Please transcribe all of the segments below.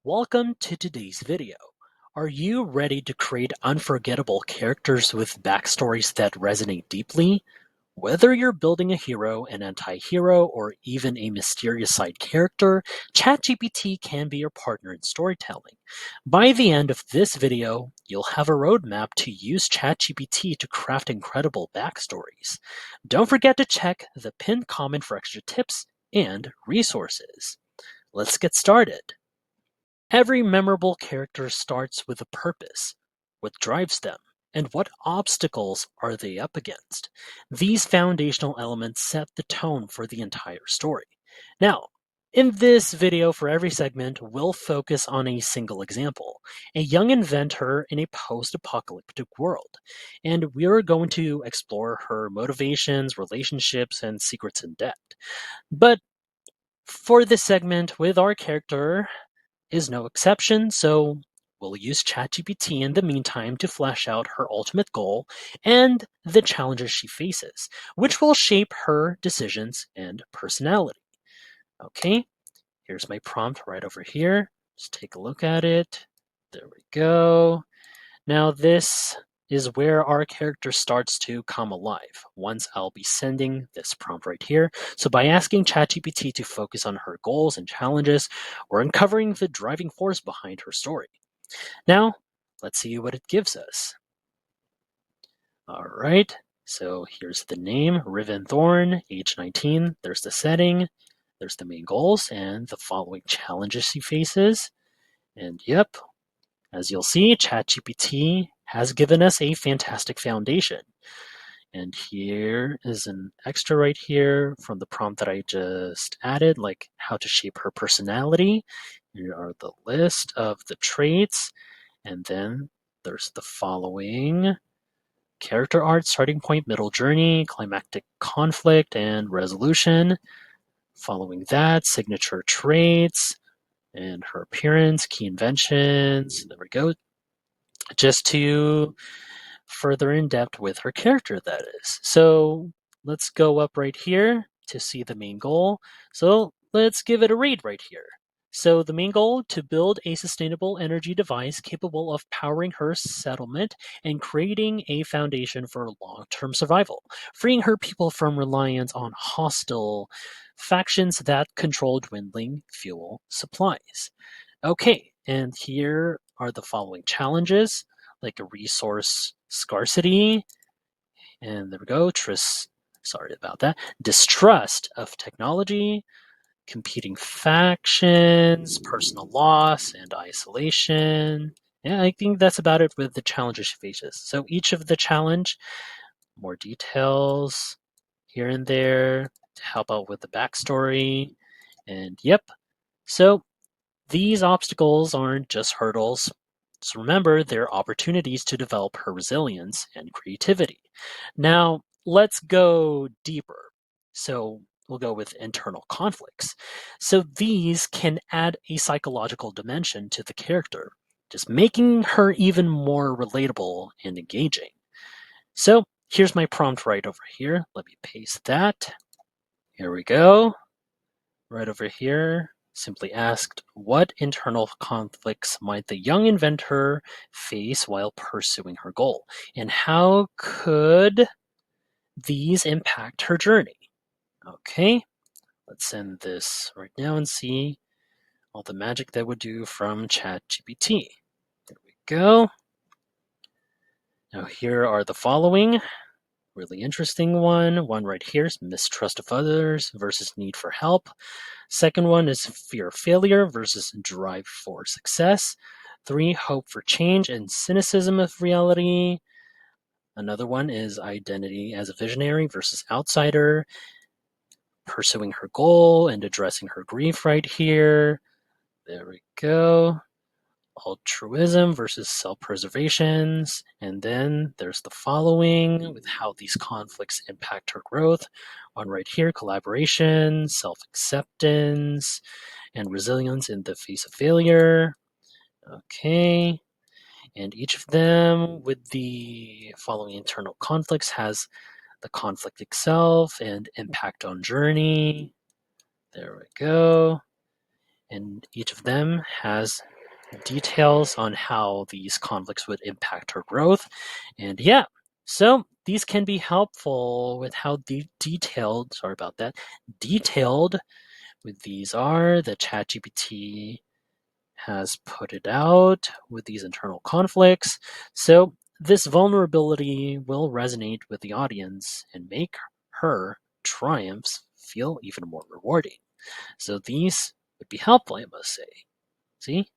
Welcome to today's video. Are you ready to create unforgettable characters with backstories that resonate deeply? Whether you're building a hero, an anti-hero, or even a mysterious side character, ChatGPT can be your partner in storytelling. By the end of this video, you'll have a roadmap to use ChatGPT to craft incredible backstories. Don't forget to check the pinned comment for extra tips and resources. Let's get started. Every memorable character starts with a purpose. What drives them? And what obstacles are they up against? These foundational elements set the tone for the entire story. Now, in this video, for every segment, we'll focus on a single example, a young inventor in a post-apocalyptic world. And we're going to explore her motivations, relationships, and secrets in depth. But for this segment with our character, is no exception, so we'll use ChatGPT in the meantime to flesh out her ultimate goal and the challenges she faces, which will shape her decisions and personality. Okay, here's my prompt right over here. Just take a look at it. There we go. Now this is where our character starts to come alive once I'll be sending this prompt right here. So by asking ChatGPT to focus on her goals and challenges, we're uncovering the driving force behind her story. Now, let's see what it gives us. All right, so here's the name, Riven Thorn, age 19. There's the setting, there's the main goals, and the following challenges she faces. And yep, as you'll see, ChatGPT has given us a fantastic foundation. And here is an extra right here from the prompt that I just added, like how to shape her personality. Here are the list of the traits. And then there's the following character art, starting point, middle journey, climactic conflict, and resolution. Following that, signature traits and her appearance, key inventions. There we go. Just to further in depth with her character, that is. So let's go up right here to see the main goal. So let's give it a read right here. So the main goal, to build a sustainable energy device capable of powering her settlement and creating a foundation for long-term survival, freeing her people from reliance on hostile factions that control dwindling fuel supplies. Okay, and here are the following challenges, like a resource scarcity, and there we go, sorry about that, distrust of technology, competing factions, personal loss, and isolation. Yeah, I think that's about it with the challenges she faces. So each of the challenge, more details here and there to help out with the backstory. And yep, so these obstacles aren't just hurdles. So remember, they're opportunities to develop her resilience and creativity. Now, let's go deeper. So we'll go with internal conflicts. So these can add a psychological dimension to the character, just making her even more relatable and engaging. So here's my prompt right over here. Let me paste that. Here we go. Right over here, simply asked, what internal conflicts might the young inventor face while pursuing her goal? And how could these impact her journey? Okay, let's send this right now and see all the magic that would do from ChatGPT. There we go. Now here are the following. Really interesting one. One right here is mistrust of others versus need for help. Second one is fear of failure versus drive for success. 3, hope for change and cynicism of reality. Another one is identity as a visionary versus outsider. Pursuing her goal and addressing her grief right here. There we go. Altruism versus self-preservations. And then there's the following with how these conflicts impact her growth. One right here, collaboration, self-acceptance, and resilience in the face of failure. Okay. And each of them with the following internal conflicts has the conflict itself and impact on journey. There we go. And each of them has details on how these conflicts would impact her growth. And yeah, so these can be helpful with how detailed, sorry about that, detailed with these are. The ChatGPT has put it out with these internal conflicts. So this vulnerability will resonate with the audience and make her triumphs feel even more rewarding. So these would be helpful, I must say. See?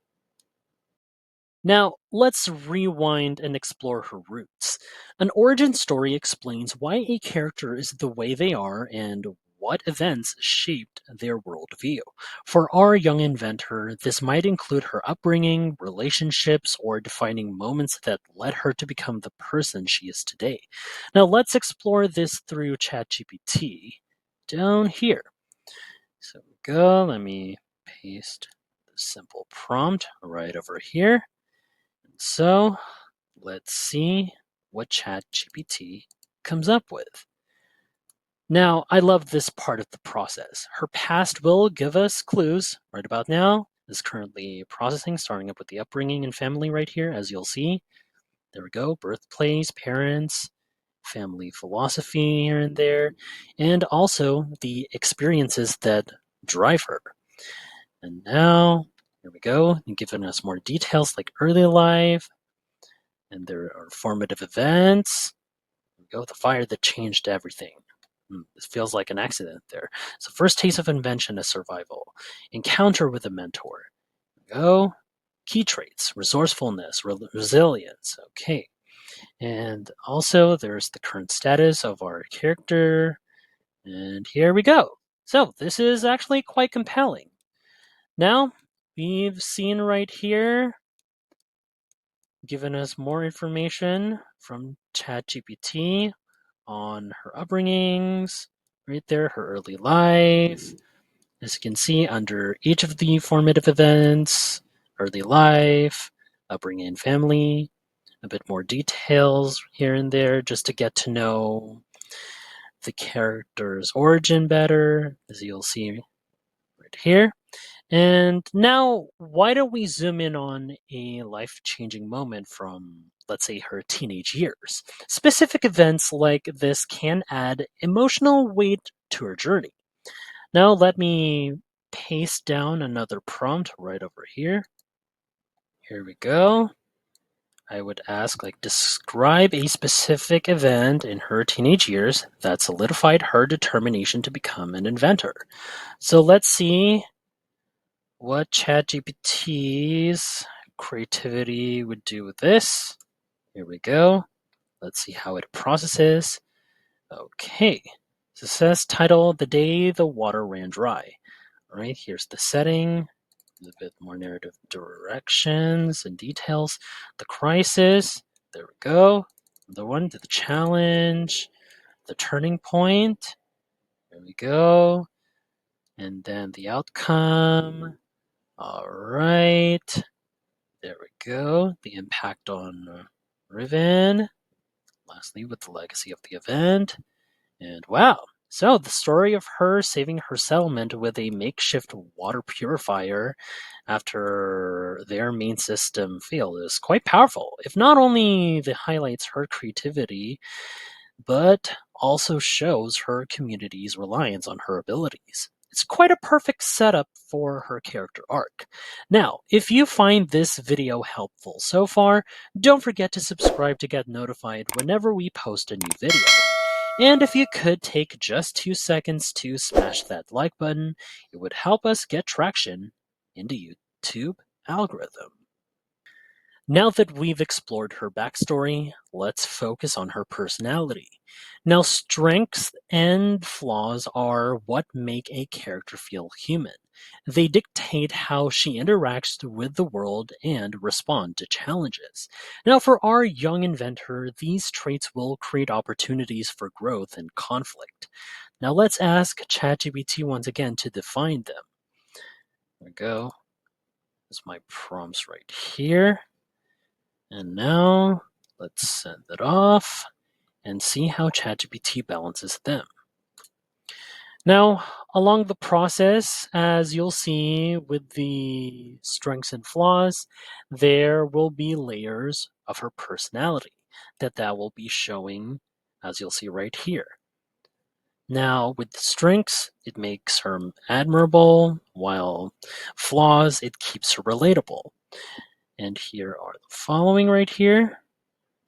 Now, let's rewind and explore her roots. An origin story explains why a character is the way they are and what events shaped their worldview. For our young inventor, this might include her upbringing, relationships, or defining moments that led her to become the person she is today. Now, let's explore this through ChatGPT down here. So we go, let me paste the simple prompt right over here. So let's see what ChatGPT comes up with. Now, I love this part of the process. Her past will give us clues right about now. Is currently processing, starting up with the upbringing and family right here, as you'll see. There we go, birthplace, parents, family philosophy here and there, and also the experiences that drive her. And now, here we go, and giving us more details like early life, and there are formative events. There we go, the fire that changed everything. This feels like an accident there. So first taste of invention is survival. Encounter with a mentor. There we go. Key traits, resourcefulness, resilience. Okay. And also there's the current status of our character. And here we go. So this is actually quite compelling. Now, we've seen right here given us more information from ChatGPT on her upbringings, right there, her early life. As you can see, under each of the formative events, early life, upbringing and family, a bit more details here and there just to get to know the character's origin better, as you'll see right here. And now, why don't we zoom in on a life changing moment from, let's say, her teenage years? Specific events like this can add emotional weight to her journey. Now, let me paste down another prompt right over here. Here we go. I would ask, like, describe a specific event in her teenage years that solidified her determination to become an inventor. So let's see what ChatGPT's creativity would do with this. Here we go. Let's see how it processes. Okay. So it says title, The Day the Water Ran Dry. All right, here's the setting. A bit more narrative directions and details. The crisis. There we go. The one, the challenge. The turning point. There we go. And then the outcome. All right. There we go. The impact on Riven. Lastly, with the legacy of the event. And wow. So, the story of her saving her settlement with a makeshift water purifier after their main system failed is quite powerful. If not only the highlights her creativity, but also shows her community's reliance on her abilities. It's quite a perfect setup for her character arc. Now, if you find this video helpful so far, don't forget to subscribe to get notified whenever we post a new video. And if you could take just 2 seconds to smash that like button, it would help us get traction in the YouTube algorithm. Now that we've explored her backstory, let's focus on her personality. Now, strengths and flaws are what make a character feel human. They dictate how she interacts with the world and respond to challenges. Now, for our young inventor, these traits will create opportunities for growth and conflict. Now, let's ask ChatGPT once again to define them. There we go. There's my prompts right here. And now let's send it off and see how ChatGPT balances them. Now, along the process, as you'll see with the strengths and flaws, there will be layers of her personality that will be showing, as you'll see right here. Now, with strengths, it makes her admirable, while flaws, it keeps her relatable. And here are the following right here.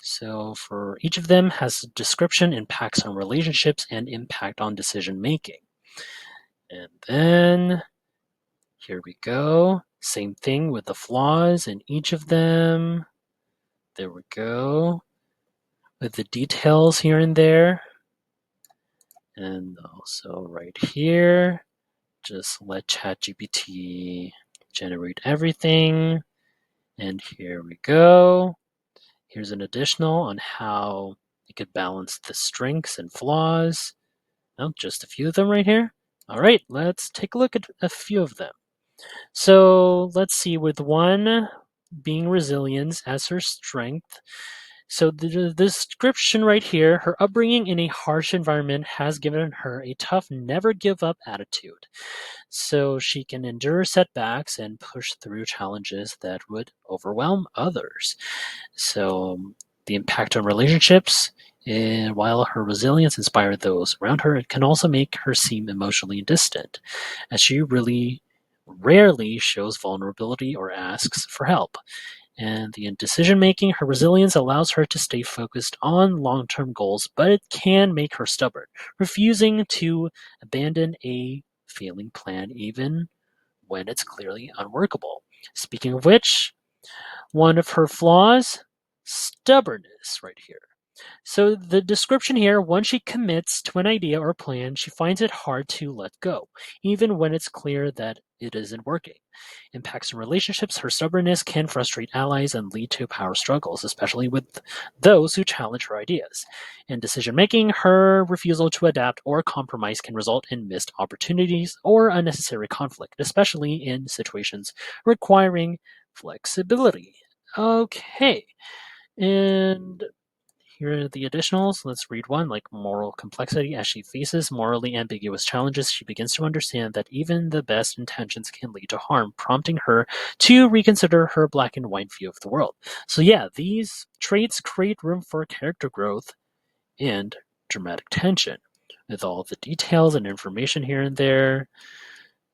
So for each of them has a description, impacts on relationships, and impact on decision making. And then here we go. Same thing with the flaws in each of them. There we go. With the details here and there. And also right here, just let ChatGPT generate everything. And here we go. Here's an additional on how it could balance the strengths and flaws. Oh, just a few of them right here. All right, let's take a look at a few of them. So let's see, with one being resilience as her strength. So the description right here, her upbringing in a harsh environment has given her a tough, never give up attitude. So she can endure setbacks and push through challenges that would overwhelm others. So the impact on relationships, and while her resilience inspired those around her, it can also make her seem emotionally distant, as she really rarely shows vulnerability or asks for help. And in decision making, her resilience allows her to stay focused on long term goals, but it can make her stubborn, refusing to abandon a failing plan even when it's clearly unworkable. Speaking of which, one of her flaws, stubbornness, right here. So the description here, once she commits to an idea or plan, she finds it hard to let go, even when it's clear that it isn't working. Impacts in relationships, her stubbornness can frustrate allies and lead to power struggles, especially with those who challenge her ideas. In decision making, her refusal to adapt or compromise can result in missed opportunities or unnecessary conflict, especially in situations requiring flexibility. Okay, and here are the additionals. Let's read one, like moral complexity. As she faces morally ambiguous challenges, she begins to understand that even the best intentions can lead to harm, prompting her to reconsider her black and white view of the world. So, yeah, these traits create room for character growth and dramatic tension, with all the details and information here and there,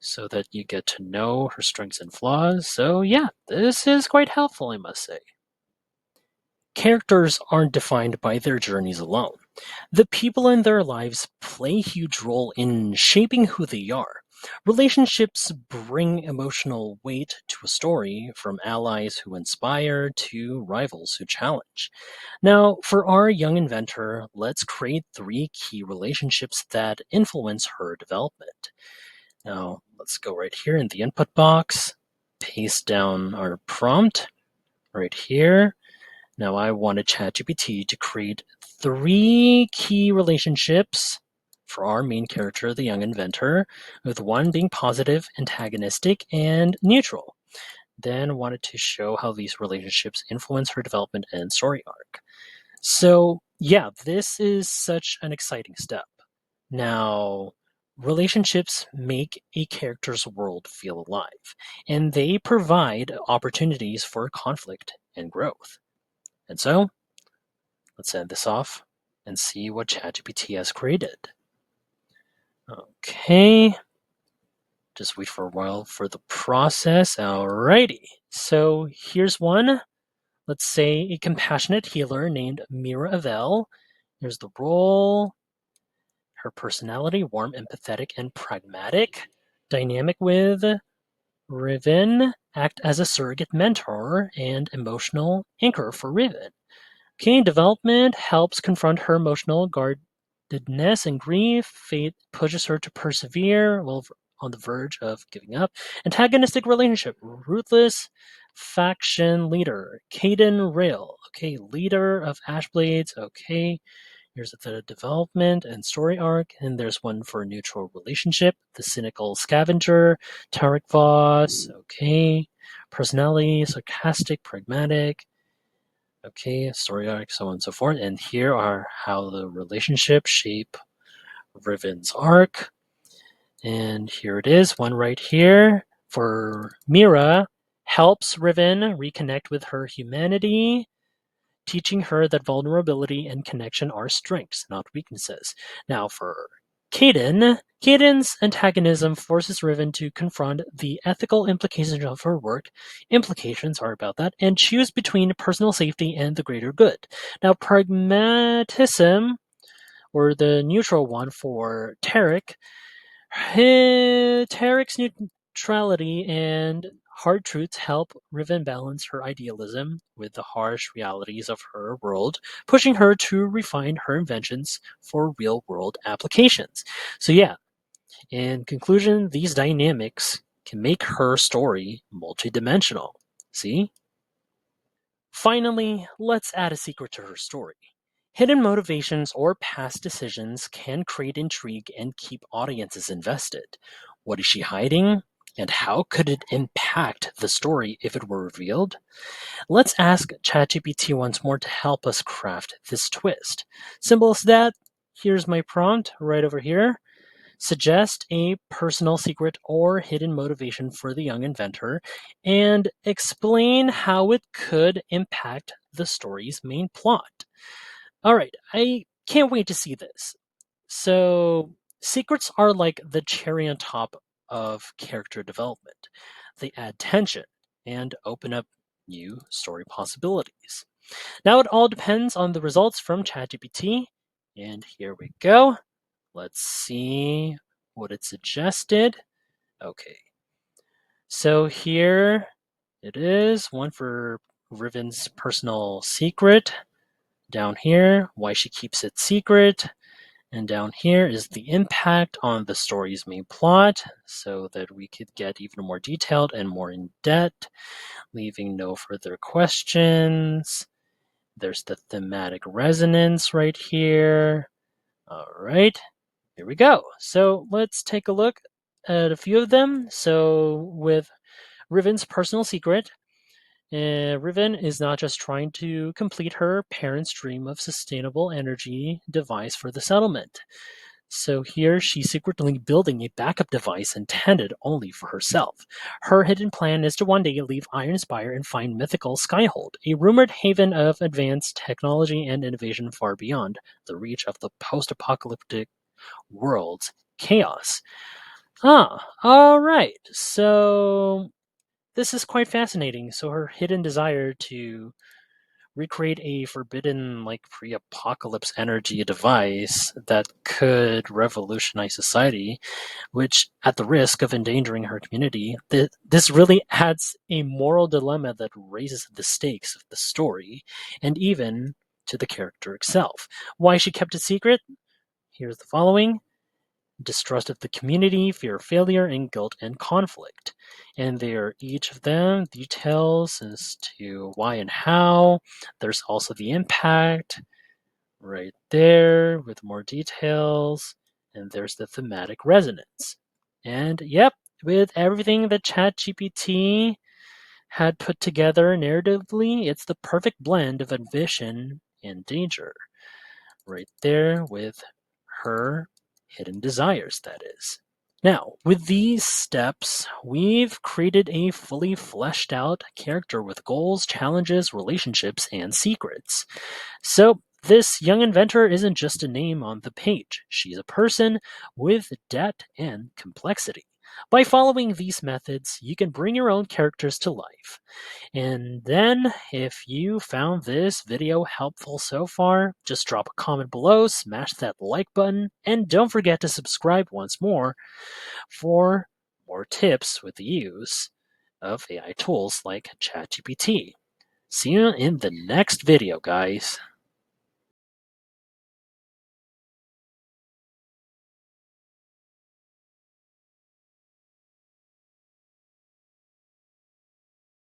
so that you get to know her strengths and flaws. So, yeah, this is quite helpful, I must say. Characters aren't defined by their journeys alone. The people in their lives play a huge role in shaping who they are. Relationships bring emotional weight to a story, from allies who inspire to rivals who challenge. Now, for our young inventor, let's create three key relationships that influence her development. Now, let's go right here in the input box, paste down our prompt right here. Now I wanted ChatGPT to create three key relationships for our main character, the young inventor, with one being positive, antagonistic, and neutral. Then wanted to show how these relationships influence her development and story arc. So yeah, this is such an exciting step. Now, relationships make a character's world feel alive, and they provide opportunities for conflict and growth. And so, let's end this off and see what ChatGPT has created. Okay, just wait for a while for the process. Alrighty, so here's one. Let's say a compassionate healer named Mira Avel. Here's the role. Her personality, warm, empathetic, and pragmatic. Dynamic with Riven, act as a surrogate mentor and emotional anchor for Riven. Okay, development helps confront her emotional guardedness and grief. Fate pushes her to persevere while on the verge of giving up. Antagonistic relationship, ruthless faction leader, Caden Rail. Okay, leader of Ashblades. Okay, here's the development and story arc. And there's one for a neutral relationship, the cynical scavenger, Tarek Voss. Okay, personality, sarcastic, pragmatic. Okay, story arc, so on and so forth. And here are how the relationships shape Riven's arc. And here it is, one right here for Mira, helps Riven reconnect with her humanity, teaching her that vulnerability and connection are strengths, not weaknesses. Now for Caden's antagonism forces Riven to confront the ethical implications of her work, and choose between personal safety and the greater good. Now pragmatism, or the neutral one for Tarek's neutrality and hard truths help Riven balance her idealism with the harsh realities of her world, pushing her to refine her inventions for real world applications. So, yeah, in conclusion, these dynamics can make her story multidimensional. See? Finally, let's add a secret to her story. Hidden motivations or past decisions can create intrigue and keep audiences invested. What is she hiding? And how could it impact the story if it were revealed? Let's ask ChatGPT once more to help us craft this twist. Simple as that. Here's my prompt right over here. Suggest a personal secret or hidden motivation for the young inventor and explain how it could impact the story's main plot. All right, I can't wait to see this. So, secrets are like the cherry on top of character development. They add tension and open up new story possibilities. Now, it all depends on the results from ChatGPT. And here we go. Let's see what it suggested. Okay, so here it is, one for Riven's personal secret. Down here, why she keeps it secret. And down here is the impact on the story's main plot, so that we could get even more detailed and more in depth, leaving no further questions. There's the thematic resonance right here. All right, here we go. So let's take a look at a few of them. So with Riven's personal secret, Riven is not just trying to complete her parents' dream of sustainable energy device for the settlement. So here she's secretly building a backup device intended only for herself. Her hidden plan is to one day leave Ironspire and find mythical Skyhold, a rumored haven of advanced technology and innovation far beyond the reach of the post-apocalyptic world's chaos. All right. So this is quite fascinating. So her hidden desire to recreate a forbidden, like pre-apocalypse energy device that could revolutionize society, which at the risk of endangering her community, this really adds a moral dilemma that raises the stakes of the story and even to the character itself. Why she kept it secret? Here's the following: distrust of the community, fear of failure, and guilt and conflict. And they are each of them details as to why and how. There's also the impact right there with more details. And there's the thematic resonance. And yep, with everything that ChatGPT had put together narratively, it's the perfect blend of ambition and danger. Right there with her hidden desires, that is. Now, with these steps, we've created a fully fleshed out character with goals, challenges, relationships, and secrets. So, this young inventor isn't just a name on the page, she's a person with depth and complexity. By following these methods, you can bring your own characters to life. And then, if you found this video helpful so far, just drop a comment below, smash that like button, and don't forget to subscribe once more for more tips with the use of AI tools like ChatGPT. See you in the next video, guys.